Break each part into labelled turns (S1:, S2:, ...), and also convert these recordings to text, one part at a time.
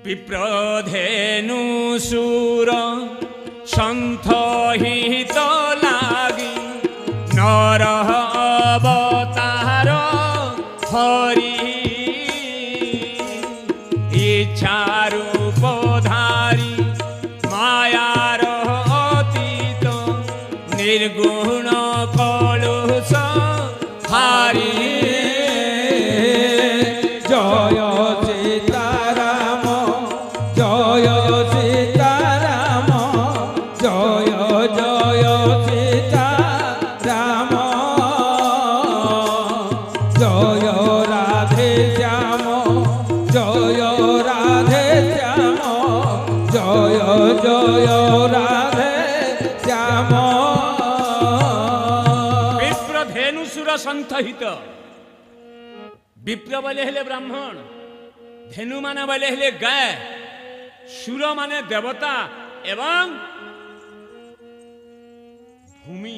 S1: विप्रधेनु सुर सन्थ हित लागि नर अवतार हरि इच्छा रूपधारी मायार अतीत निर्गुण कलुष हारी
S2: जय सीताराम जय सीताराम जय जय सीताराम जय राधे श्याम जय राधे श्याम जय जय राधे श्याम
S1: विप्रधेनुसुर सन्थ विप्र बोले हेले ब्राह्मण धेनु माने बोले हेले गाय सुर माने देवता एवं भूमि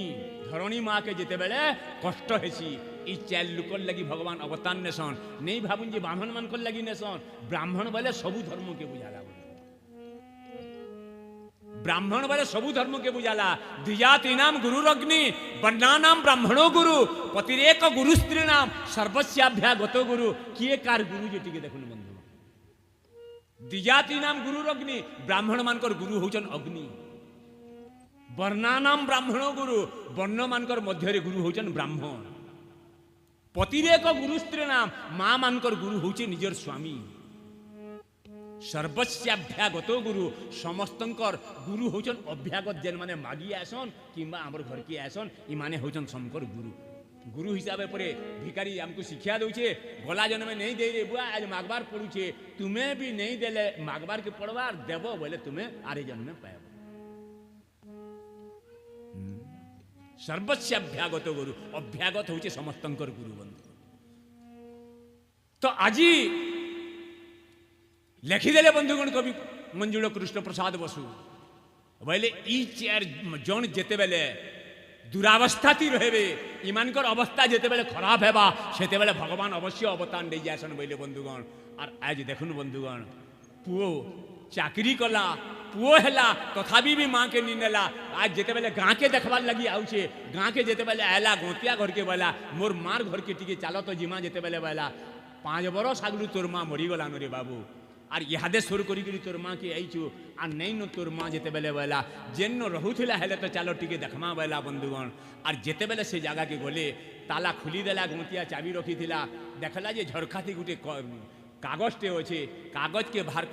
S1: धरणी माँ के जिते बेले कष्ट हेसी ई चार लुकर लगी भगवान अवतार नेसन नहीं भावुन जे ब्राह्मण मान को लगी नेसन ब्राह्मण बोले सबु धर्म के बुझाला ब्राह्मण बोले सबु धर्म के बुझाला द्विजाति नाम गुरुरग्नि वर्णा नाम ब्राह्मणो गुरु पतिरेक गुरु स्त्री नाम सर्वस्याभ्या गतो गुरु किए कार गुरु जे टिके देखुन बंधु द्विजाति नाम गुरुरग्नि ब्राह्मण मानकर गुरु होचन अग्नि वर्णा नाम ब्राह्मणो गुरु वर्ण मानकर मध्य गुरु होचन ब्राह्मण पतिरेक गुरु स्त्री नाम माँ मानकर गुरु होचे निजर स्वामी सर्वस्याभ्यागत गुरु समस्तंकर गुरु होचन अभ्यागत जेन माने मागी आसन किंबा हमर घर की आसन इ माने होचन समकर गुरु गुरु हिसाब परे भिकारी हमको शिक्षा दउछे गला जन्म में नहीं दे रे बुआ आज मागबार पड़ुछे तुम्हें भी नहीं देले मागबार के पड़वार देबो बोले तुम्हें आरे जन्म में पाएबो सर्वस्याभ्यागत गुरु अभ्यागत होचे समस्तंकर गुरु बंधु तो आजी लिखिदेले बंधुगण कवि मंजुल कृष्ण प्रसाद बसु बोले ई चार जन जेते बेले दुरावस्था थी रहे इमानकर अवस्था जेते बेले खराब हेबा सेते बेले भगवान अवश्य अवतार दे जासन बोले बंधुगण और आज देखुन बंधुगण पुओ चाकरी कला पुओ हेला तथापि भी माँ के निनेला आज जेते बेले गाँ के देखबार लगी आउछे गाँ के जेते बेले आला गोतिया घर के बोला मोर मार घर के टिके चालो तो जिमा जेते बेले बोला 5 बरस आगलू तोर माँ मरी गला रे बाबू और इहादे सुर करी तोर माँ के आईचु आ नहीं न तोर माँ जेते बेले बोला जेन रहुला हेले तो चलो टिके देखमा बोला बंधुगण और जेते बेले से जगह के गले ताला खुली देला गोतिया चाबी रखी देखला जे झरका थी गोटे कागजटे अच्छे कागज के बाहर